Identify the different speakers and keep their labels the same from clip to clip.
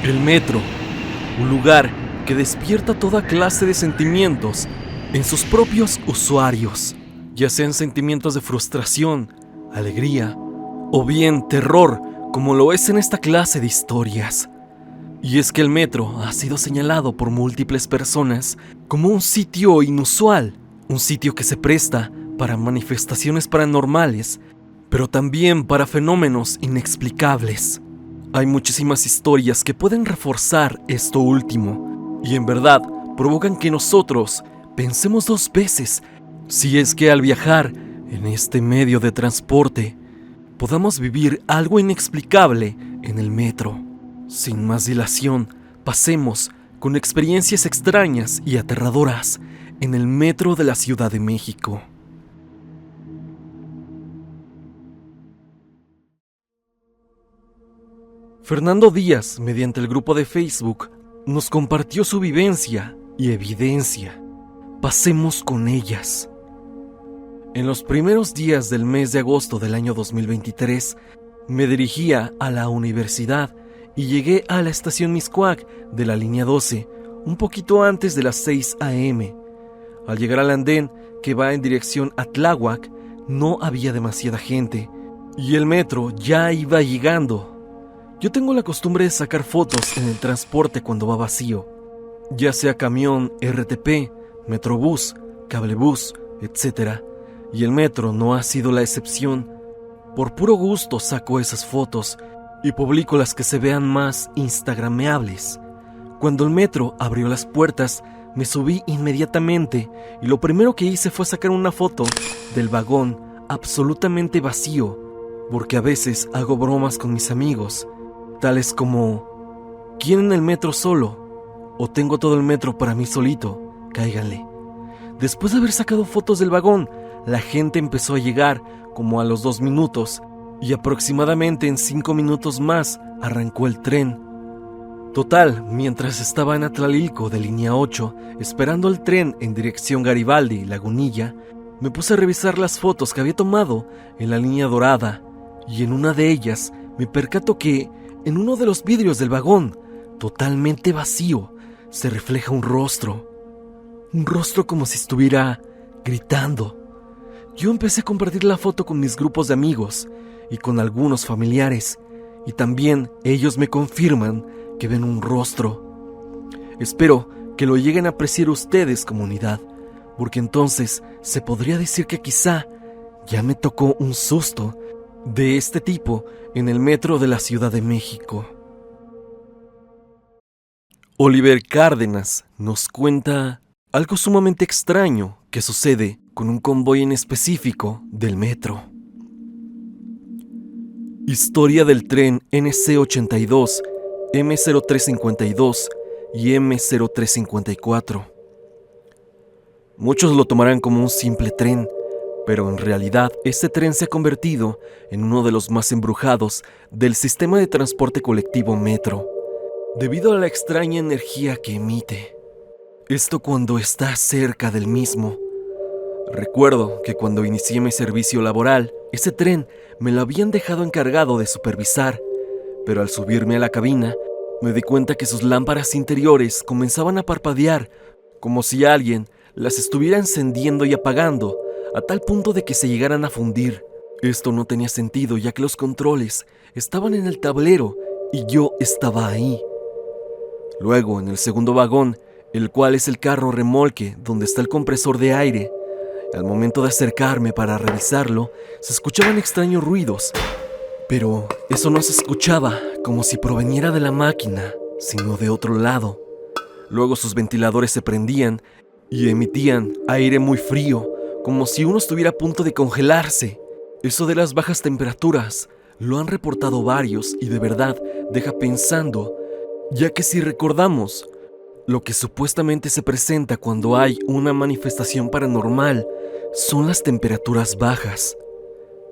Speaker 1: El metro, un lugar que despierta toda clase de sentimientos en sus propios usuarios, ya sean sentimientos de frustración, alegría o bien terror, como lo es en esta clase de historias. Y es que el metro ha sido señalado por múltiples personas como un sitio inusual, un sitio que se presta para manifestaciones paranormales, pero también para fenómenos inexplicables. Hay muchísimas historias que pueden reforzar esto último, y en verdad provocan que nosotros pensemos dos veces si es que al viajar en este medio de transporte podamos vivir algo inexplicable en el metro. Sin más dilación, pasemos con experiencias extrañas y aterradoras en el metro de la Ciudad de México. Fernando Díaz, mediante el grupo de Facebook, nos compartió su vivencia y evidencia. Pasemos con ellas. En los primeros días del mes de agosto del año 2023, me dirigía a la universidad y llegué a la estación Mixcoac de la línea 12 un poquito antes de las 6 a.m. Al llegar al andén que va en dirección a Tláhuac, no había demasiada gente y el metro ya iba llegando. Yo tengo la costumbre de sacar fotos en el transporte cuando va vacío, ya sea camión, RTP, metrobús, cablebús, etc. Y el metro no ha sido la excepción. Por puro gusto saco esas fotos y publico las que se vean más instagrameables. Cuando el metro abrió las puertas, me subí inmediatamente y lo primero que hice fue sacar una foto del vagón absolutamente vacío, porque a veces hago bromas con mis amigos, tales como: ¿quieren el metro solo? ¿O tengo todo el metro para mí solito? Cáiganle. Después de haber sacado fotos del vagón, la gente empezó a llegar como a los 2 minutos y aproximadamente en 5 minutos más arrancó el tren. Total, mientras estaba en Atlalilco de línea 8, esperando el tren en dirección Garibaldi y Lagunilla, me puse a revisar las fotos que había tomado en la línea dorada y en una de ellas me percato que en uno de los vidrios del vagón, totalmente vacío, se refleja un rostro como si estuviera gritando. Yo empecé a compartir la foto con mis grupos de amigos y con algunos familiares, y también ellos me confirman que ven un rostro. Espero que lo lleguen a apreciar ustedes, comunidad, porque entonces se podría decir que quizá ya me tocó un susto de este tipo en el metro de la Ciudad de México. Oliver Cárdenas nos cuenta algo sumamente extraño que sucede con un convoy en específico del metro. Historia del tren NC82, M0352 y M0354. Muchos lo tomarán como un simple tren, pero en realidad este tren se ha convertido en uno de los más embrujados del sistema de transporte colectivo metro, debido a la extraña energía que emite. Esto cuando está cerca del mismo. Recuerdo que cuando inicié mi servicio laboral, ese tren me lo habían dejado encargado de supervisar, pero al subirme a la cabina, me di cuenta que sus lámparas interiores comenzaban a parpadear, como si alguien las estuviera encendiendo y apagando, a tal punto de que se llegaran a fundir. Esto no tenía sentido, ya que los controles estaban en el tablero y yo estaba ahí. Luego, en el segundo vagón, el cual es el carro remolque donde está el compresor de aire, al momento de acercarme para revisarlo, se escuchaban extraños ruidos, pero eso no se escuchaba como si proveniera de la máquina, sino de otro lado. Luego sus ventiladores se prendían y emitían aire muy frío, como si uno estuviera a punto de congelarse. Eso de las bajas temperaturas lo han reportado varios y de verdad deja pensando, ya que si recordamos lo que supuestamente se presenta cuando hay una manifestación paranormal son las temperaturas bajas.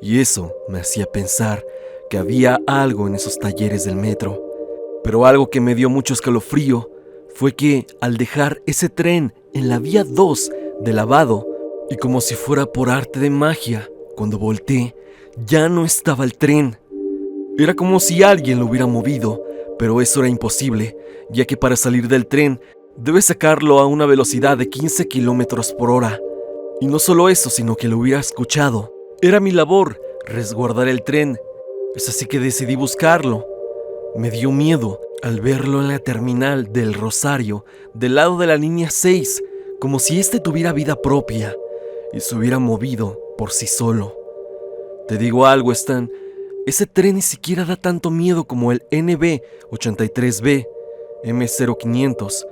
Speaker 1: Y eso me hacía pensar que había algo en esos talleres del metro. Pero algo que me dio mucho escalofrío fue que al dejar ese tren en la vía 2 de lavado, y como si fuera por arte de magia, cuando volteé, ya no estaba el tren. Era como si alguien lo hubiera movido pero eso era imposible, ya que para salir del tren debes sacarlo a una velocidad de 15 kilómetros por hora. Y no solo eso, sino que lo hubiera escuchado. Era mi labor resguardar el tren. Es así que decidí buscarlo. Me dio miedo al verlo en la terminal del Rosario, del lado de la línea 6, como si este tuviera vida propia y se hubiera movido por sí solo. Te digo algo, Stan, ese tren ni siquiera da tanto miedo como el NB83B, M0500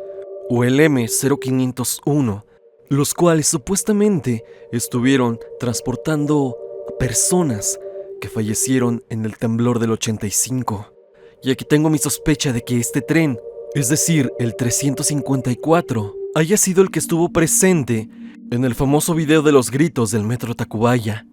Speaker 1: o el M0501, los cuales supuestamente estuvieron transportando personas que fallecieron en el temblor del 85. Y aquí tengo mi sospecha de que este tren, es decir, el 354, haya sido el que estuvo presente en el famoso video de los gritos del metro Tacubaya.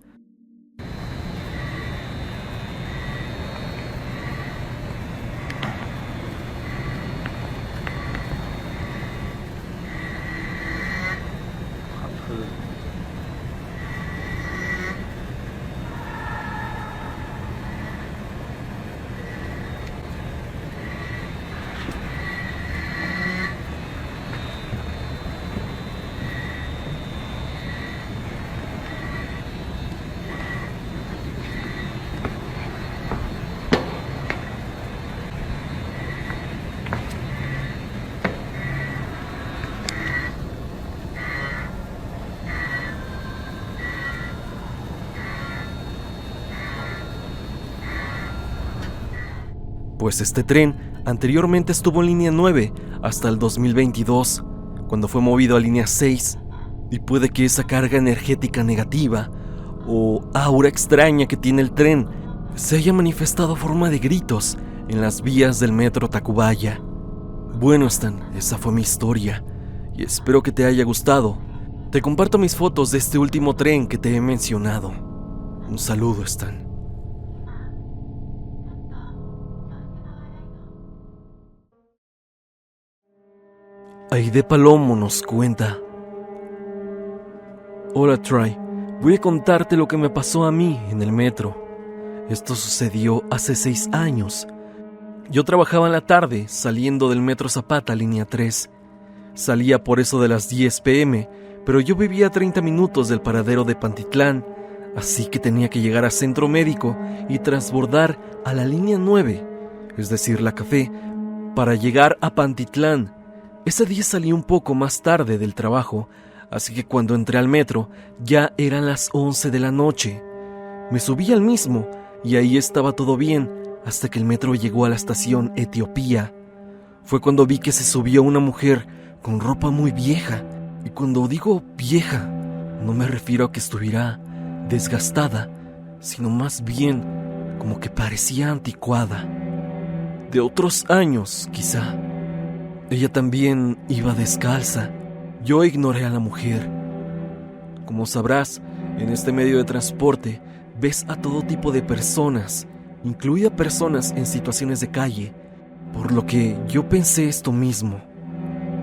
Speaker 1: Pues este tren anteriormente estuvo en línea 9 hasta el 2022, cuando fue movido a línea 6, y puede que esa carga energética negativa o aura extraña que tiene el tren se haya manifestado a forma de gritos en las vías del metro Tacubaya. Bueno, Stan, esa fue mi historia y espero que te haya gustado. Te comparto mis fotos de este último tren que te he mencionado. Un saludo, Stan. Aide Palomo nos cuenta: Hola Try, voy a contarte lo que me pasó a mí en el metro. Esto sucedió hace 6 años. Yo trabajaba en la tarde saliendo del metro Zapata, línea 3. Salía por eso de las 10 p.m, pero yo vivía a 30 minutos del paradero de Pantitlán, así que tenía que llegar a Centro Médico y transbordar a la línea 9, es decir, la Café, para llegar a Pantitlán. Ese día salí un poco más tarde del trabajo, así que cuando entré al metro ya eran las 11 de la noche. Me subí al mismo y ahí estaba todo bien hasta que el metro llegó a la estación Etiopía. Fue cuando vi que se subió una mujer con ropa muy vieja, y cuando digo vieja no me refiero a que estuviera desgastada, sino más bien como que parecía anticuada, de otros años quizá. Ella también iba descalza. Yo ignoré a la mujer. Como sabrás, en este medio de transporte ves a todo tipo de personas, incluidas personas en situaciones de calle, por lo que yo pensé esto mismo.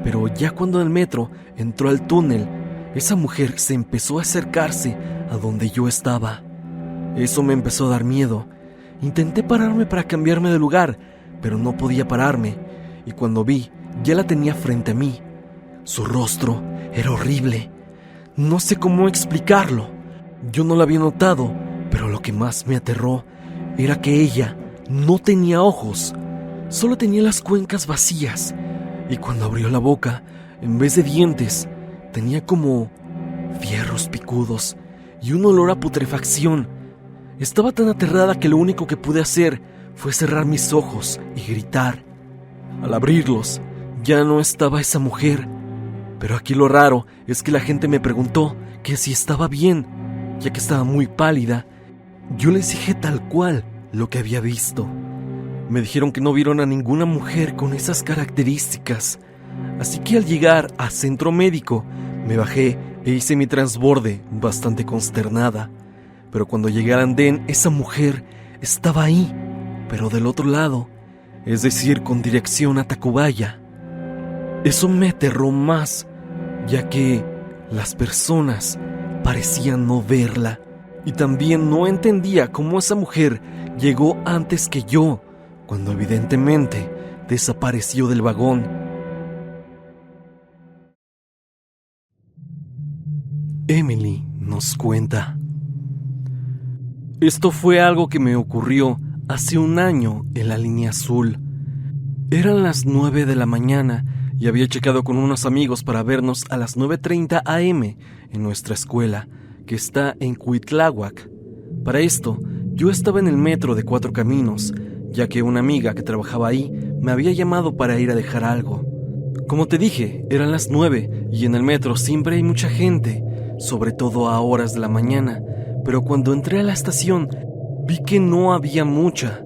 Speaker 1: Pero ya cuando el metro entró al túnel, esa mujer se empezó a acercarse a donde yo estaba. Eso me empezó a dar miedo. Intenté pararme para cambiarme de lugar, pero no podía pararme, y cuando vi, ya la tenía frente a mí. Su rostro era horrible. No sé cómo explicarlo. Yo no la había notado, pero lo que más me aterró era que ella no tenía ojos, solo tenía las cuencas vacías, y cuando abrió la boca, en vez de dientes, tenía como fierros picudos y un olor a putrefacción. Estaba tan aterrada que lo único que pude hacer fue cerrar mis ojos y gritar. Al abrirlos, ya no estaba esa mujer, pero aquí lo raro es que la gente me preguntó que si estaba bien, ya que estaba muy pálida. Yo les dije tal cual lo que había visto. Me dijeron que no vieron a ninguna mujer con esas características, así que al llegar a Centro Médico me bajé e hice mi transborde bastante consternada. Pero cuando llegué al andén, esa mujer estaba ahí, pero del otro lado, es decir, con dirección a Tacubaya. Eso me aterró más, ya que las personas parecían no verla, y también no entendía cómo esa mujer llegó antes que yo, cuando evidentemente desapareció del vagón. Emily nos cuenta: esto fue algo que me ocurrió hace un año en la línea azul. Eran las 9 de la mañana y había checado con unos amigos para vernos a las 9:30 a.m. en nuestra escuela, que está en Cuitláhuac. Para esto, yo estaba en el metro de Cuatro Caminos, ya que una amiga que trabajaba ahí me había llamado para ir a dejar algo. Como te dije, eran las 9 y en el metro siempre hay mucha gente, sobre todo a horas de la mañana, pero cuando entré a la estación vi que no había mucha.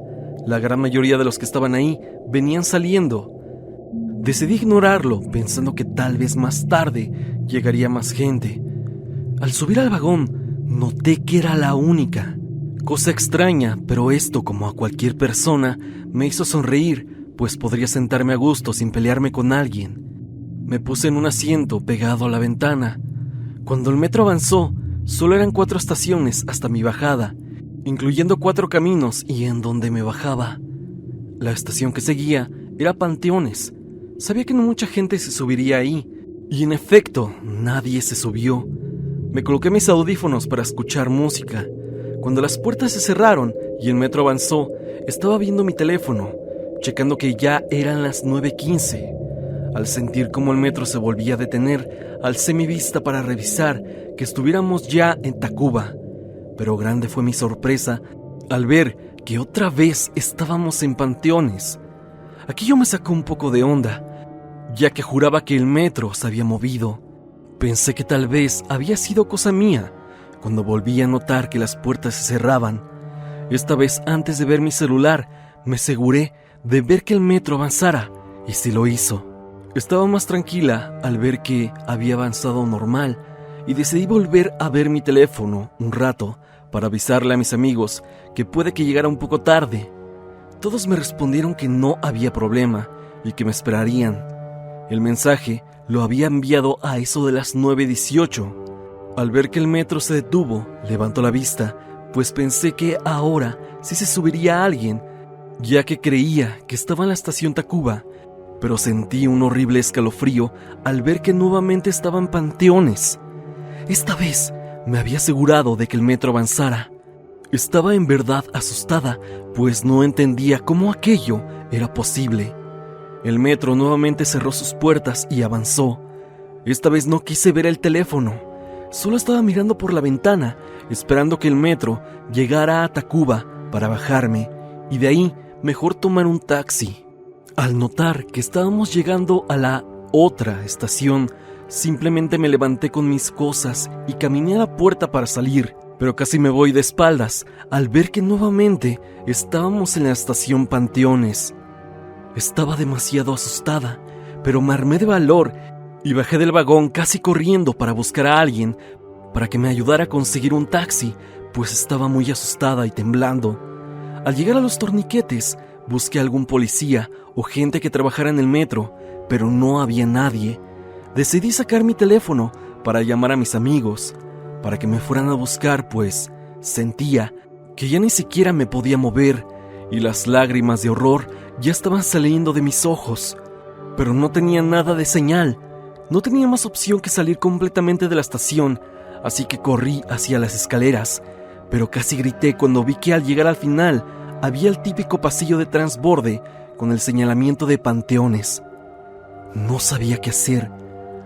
Speaker 1: La gran mayoría de los que estaban ahí venían saliendo. Decidí ignorarlo, pensando que tal vez más tarde llegaría más gente. Al subir al vagón, noté que era la única. Cosa extraña, pero esto, como a cualquier persona, me hizo sonreír, pues podría sentarme a gusto sin pelearme con alguien. Me puse en un asiento pegado a la ventana. Cuando el metro avanzó, solo eran 4 estaciones hasta mi bajada, incluyendo 4 caminos y en donde me bajaba. La estación que seguía era Panteones. Sabía que no mucha gente se subiría ahí, y en efecto, nadie se subió. Me coloqué mis audífonos para escuchar música. Cuando las puertas se cerraron y el metro avanzó, estaba viendo mi teléfono, checando que ya eran las 9:15. Al sentir cómo el metro se volvía a detener, alcé mi vista para revisar que estuviéramos ya en Tacuba. Pero grande fue mi sorpresa al ver que otra vez estábamos en Panteones. Aquello me sacó un poco de onda, ya que juraba que el metro se había movido. Pensé que tal vez había sido cosa mía, cuando volví a notar que las puertas se cerraban. Esta vez, antes de ver mi celular, me aseguré de ver que el metro avanzara, y sí lo hizo. Estaba más tranquila al ver que había avanzado normal, y decidí volver a ver mi teléfono un rato para avisarle a mis amigos que puede que llegara un poco tarde. Todos me respondieron que no había problema y que me esperarían. El mensaje lo había enviado a eso de las 9:18. Al ver que el metro se detuvo, levanto la vista, pues pensé que ahora sí se subiría alguien, ya que creía que estaba en la estación Tacuba, pero sentí un horrible escalofrío al ver que nuevamente estaba en Panteones. Esta vez me había asegurado de que el metro avanzara. Estaba en verdad asustada, pues no entendía cómo aquello era posible. El metro nuevamente cerró sus puertas y avanzó. Esta vez no quise ver el teléfono. Solo estaba mirando por la ventana, esperando que el metro llegara a Tacuba para bajarme, y de ahí mejor tomar un taxi. Al notar que estábamos llegando a la otra estación, simplemente me levanté con mis cosas y caminé a la puerta para salir, pero casi me voy de espaldas al ver que nuevamente estábamos en la estación Panteones. Estaba demasiado asustada, pero me armé de valor y bajé del vagón casi corriendo para buscar a alguien para que me ayudara a conseguir un taxi, pues estaba muy asustada y temblando. Al llegar a los torniquetes, busqué a algún policía o gente que trabajara en el metro, pero no había nadie. Decidí sacar mi teléfono para llamar a mis amigos, para que me fueran a buscar, pues sentía que ya ni siquiera me podía mover y las lágrimas de horror ya estaban saliendo de mis ojos. Pero no tenía nada de señal. No tenía más opción que salir completamente de la estación, así que corrí hacia las escaleras, pero casi grité cuando vi que al llegar al final había el típico pasillo de transborde con el señalamiento de Panteones. No sabía qué hacer.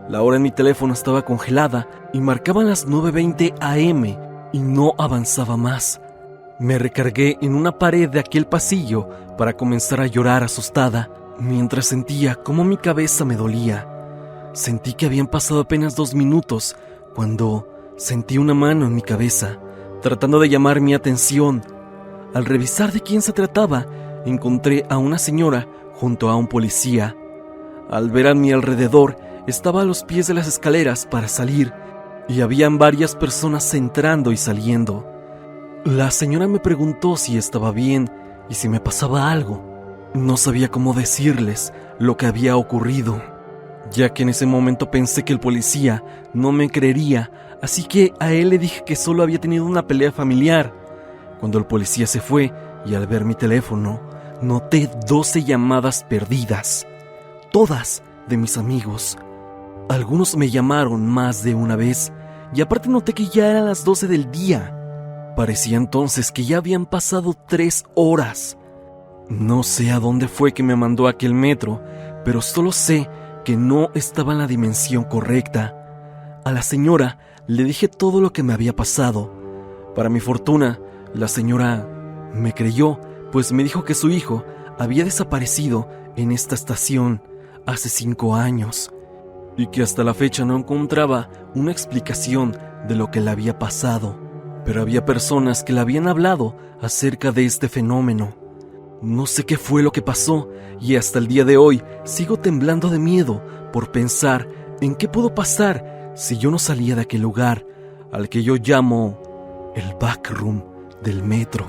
Speaker 1: La hora en mi teléfono estaba congelada y marcaban las 9:20 a.m. y no avanzaba más. Me recargué en una pared de aquel pasillo para comenzar a llorar asustada, mientras sentía cómo mi cabeza me dolía. Sentí que habían pasado apenas 2 minutos cuando sentí una mano en mi cabeza, tratando de llamar mi atención. Al revisar de quién se trataba, encontré a una señora junto a un policía. Al ver a mi alrededor, estaba a los pies de las escaleras para salir y habían varias personas entrando y saliendo. La señora me preguntó si estaba bien y si me pasaba algo. No sabía cómo decirles lo que había ocurrido, ya que en ese momento pensé que el policía no me creería, así que a él le dije que solo había tenido una pelea familiar. Cuando el policía se fue y al ver mi teléfono, noté 12 llamadas perdidas, todas de mis amigos. Algunos me llamaron más de una vez y aparte noté que ya eran las 12 del día. Parecía entonces que ya habían pasado 3 horas. No sé a dónde fue que me mandó aquel metro, pero solo sé que no estaba en la dimensión correcta. A la señora le dije todo lo que me había pasado. Para mi fortuna, la señora me creyó, pues me dijo que su hijo había desaparecido en esta estación hace 5 años y que hasta la fecha no encontraba una explicación de lo que le había pasado. Pero había personas que le habían hablado acerca de este fenómeno. No sé qué fue lo que pasó y hasta el día de hoy sigo temblando de miedo por pensar en qué pudo pasar si yo no salía de aquel lugar al que yo llamo el backroom del metro.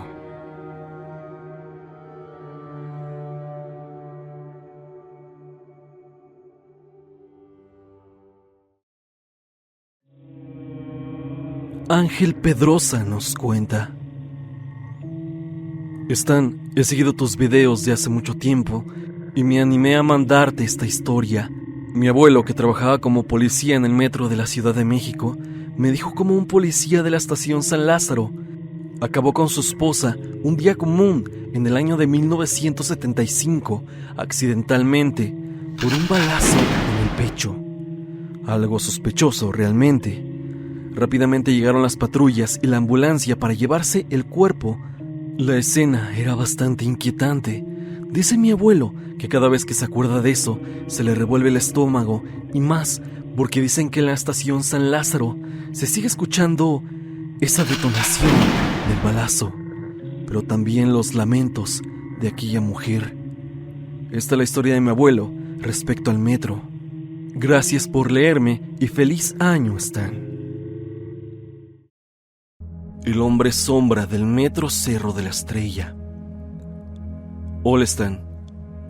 Speaker 1: Ángel Pedrosa nos cuenta: Stan, he seguido tus videos de hace mucho tiempo y me animé a mandarte esta historia. Mi abuelo, que trabajaba como policía en el metro de la Ciudad de México, me dijo cómo un policía de la estación San Lázaro acabó con su esposa un día común en el año de 1975, accidentalmente, por un balazo en el pecho. Algo sospechoso realmente. Rápidamente llegaron las patrullas y la ambulancia para llevarse el cuerpo. La escena era bastante inquietante. Dice mi abuelo que cada vez que se acuerda de eso, se le revuelve el estómago, y más porque dicen que en la estación San Lázaro se sigue escuchando esa detonación del balazo, pero también los lamentos de aquella mujer. Esta es la historia de mi abuelo respecto al metro. Gracias por leerme y feliz año, Stan. El hombre sombra del metro Cerro de la Estrella. Hola, Stan.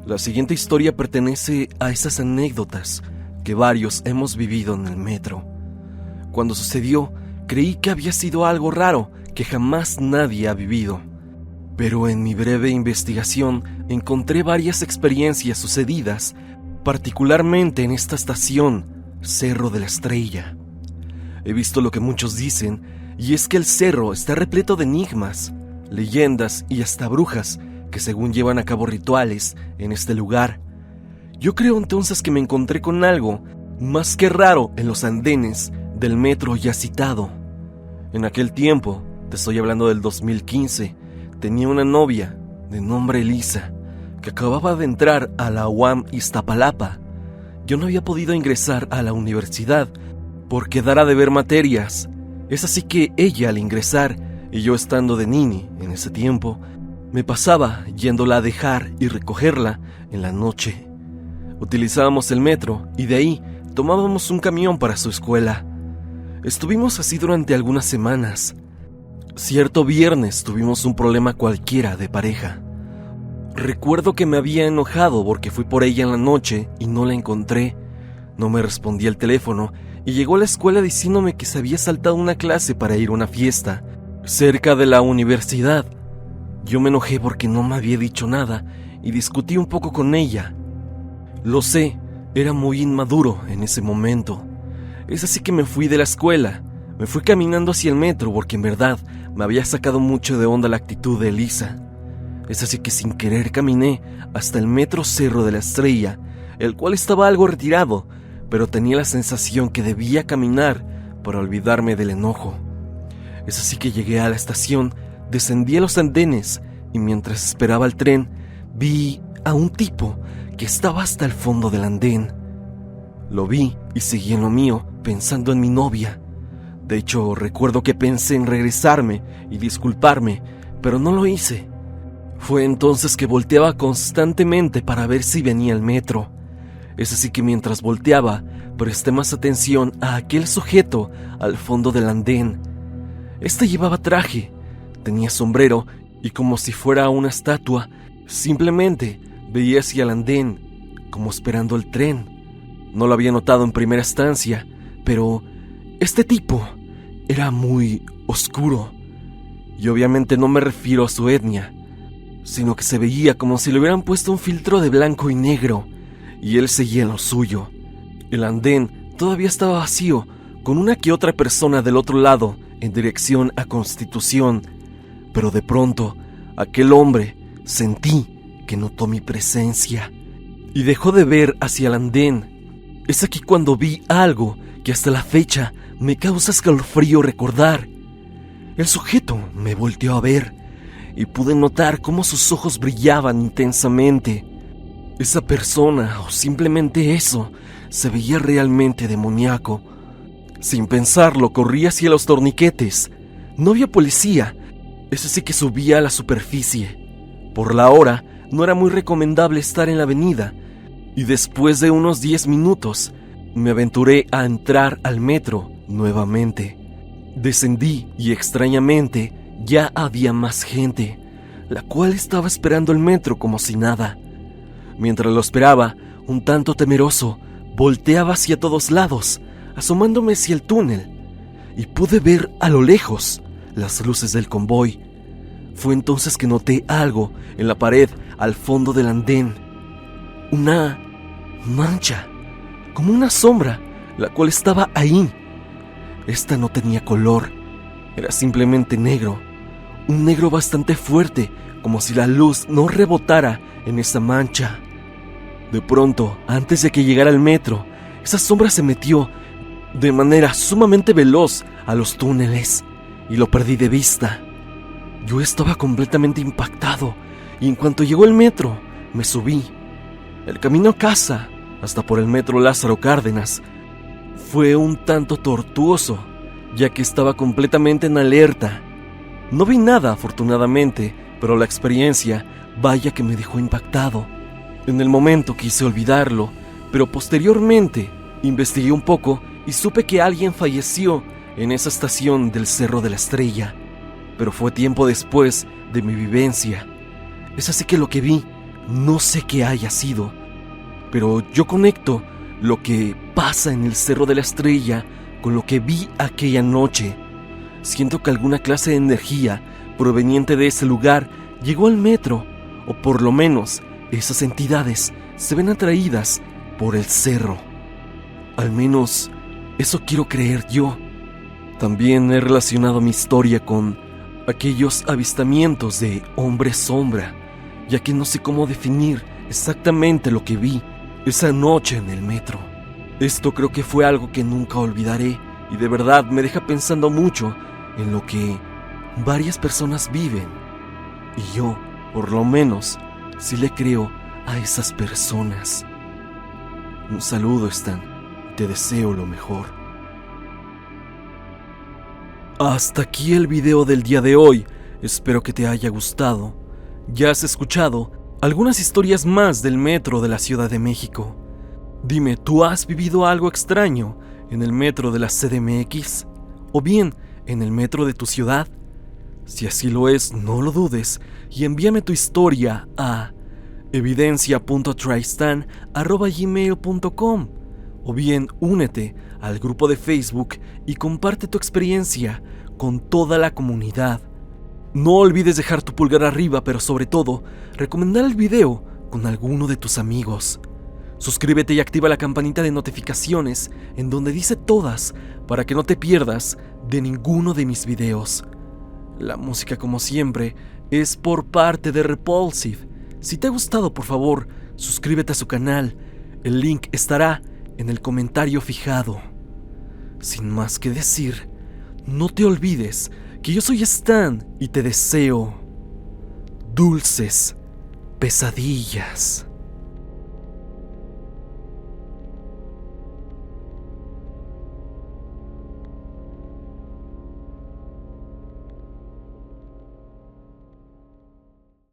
Speaker 1: La siguiente historia pertenece a esas anécdotas que varios hemos vivido en el metro. Cuando sucedió, creí que había sido algo raro que jamás nadie ha vivido. Pero en mi breve investigación encontré varias experiencias sucedidas, particularmente en esta estación, Cerro de la Estrella. He visto lo que muchos dicen, y es que el cerro está repleto de enigmas, leyendas y hasta brujas que según llevan a cabo rituales en este lugar. Yo creo entonces que me encontré con algo más que raro en los andenes del metro ya citado. En aquel tiempo, te estoy hablando del 2015, tenía una novia de nombre Elisa, que acababa de entrar a la UAM Iztapalapa. Yo no había podido ingresar a la universidad por quedar a deber materias. Es así que ella, al ingresar, y yo estando de nini en ese tiempo, me pasaba yéndola a dejar y recogerla en la noche. Utilizábamos el metro y de ahí tomábamos un camión para su escuela. Estuvimos así durante algunas semanas. Cierto viernes tuvimos un problema cualquiera de pareja. Recuerdo que me había enojado porque fui por ella en la noche y no la encontré. No me respondía el teléfono y llegó a la escuela diciéndome que se había saltado una clase para ir a una fiesta cerca de la universidad. Yo me enojé porque no me había dicho nada y discutí un poco con ella. Lo sé, era muy inmaduro en ese momento. Es así que me fui de la escuela. Me fui caminando hacia el metro porque en verdad me había sacado mucho de onda la actitud de Elisa. Es así que sin querer caminé hasta el metro Cerro de la Estrella, el cual estaba algo retirado, pero tenía la sensación que debía caminar para olvidarme del enojo. Es así que llegué a la estación, descendí a los andenes y mientras esperaba el tren, vi a un tipo que estaba hasta el fondo del andén. Lo vi y seguí en lo mío, pensando en mi novia. De hecho, recuerdo que pensé en regresarme y disculparme, pero no lo hice. Fue entonces que volteaba constantemente para ver si venía el metro. Es así que mientras volteaba, presté más atención a aquel sujeto al fondo del andén. Este llevaba traje, tenía sombrero y como si fuera una estatua, simplemente veía hacia el andén, como esperando el tren. No lo había notado en primera instancia, pero este tipo era muy oscuro. Y obviamente no me refiero a su etnia. sino que se veía como si le hubieran puesto un filtro de blanco y negro, y él seguía en lo suyo. El andén todavía estaba vacío, con una que otra persona del otro lado en dirección a Constitución, pero de pronto aquel hombre sentí que notó mi presencia y dejó de ver hacia el andén. Es aquí cuando vi algo que hasta la fecha me causa escalofrío recordar. El sujeto me volteó a ver y pude notar cómo sus ojos brillaban intensamente. Esa persona, o simplemente eso, se veía realmente demoníaco. Sin pensarlo, corrí hacia los torniquetes. No había policía, eso sí que subía a la superficie. Por la hora, no era muy recomendable estar en la avenida, y después de unos 10 minutos, me aventuré a entrar al metro nuevamente. Descendí y extrañamente ya había más gente, la cual estaba esperando el metro como si nada. Mientras lo esperaba, un tanto temeroso, volteaba hacia todos lados, asomándome hacia el túnel, y pude ver a lo lejos las luces del convoy. Fue entonces que noté algo en la pared al fondo del andén. Una mancha, como una sombra, la cual estaba ahí. Esta no tenía color, era simplemente negro, un negro bastante fuerte, como si la luz no rebotara en esa mancha. De pronto, antes de que llegara al metro, esa sombra se metió de manera sumamente veloz a los túneles y lo perdí de vista. Yo estaba completamente impactado y en cuanto llegó el metro, me subí. El camino a casa, hasta por el metro Lázaro Cárdenas, fue un tanto tortuoso, ya que estaba completamente en alerta. No vi nada, afortunadamente, pero la experiencia, vaya que me dejó impactado. En el momento quise olvidarlo, pero posteriormente investigué un poco y supe que alguien falleció en esa estación del Cerro de la Estrella. Pero fue tiempo después de mi vivencia. Es así que lo que vi, no sé qué haya sido, pero yo conecto lo que pasa en el Cerro de la Estrella con lo que vi aquella noche. Siento que alguna clase de energía proveniente de ese lugar llegó al metro, o por lo menos esas entidades se ven atraídas por el cerro. Al menos eso quiero creer yo. También he relacionado mi historia con aquellos avistamientos de hombre sombra, ya que no sé cómo definir exactamente lo que vi esa noche en el metro. Esto creo que fue algo que nunca olvidaré y de verdad me deja pensando mucho en lo que varias personas viven. Y yo, por lo menos, sí le creo a esas personas. Un saludo, Stan. Te deseo lo mejor. Hasta aquí el video del día de hoy. Espero que te haya gustado. Ya has escuchado algunas historias más del metro de la Ciudad de México. Dime, ¿tú has vivido algo extraño en el metro de la CDMX? ¿O bien en el metro de tu ciudad? Si así lo es, no lo dudes y envíame tu historia a evidencia.tristan@gmail.com o bien únete al grupo de Facebook y comparte tu experiencia con toda la comunidad. No olvides dejar tu pulgar arriba, pero sobre todo, recomendar el video con alguno de tus amigos. Suscríbete y activa la campanita de notificaciones en donde dice todas para que no te pierdas de ninguno de mis videos. La música, como siempre, es por parte de Repulsive. Si te ha gustado, por favor, suscríbete a su canal. El link estará en el comentario fijado. Sin más que decir, no te olvides que yo soy Stan y te deseo dulces pesadillas.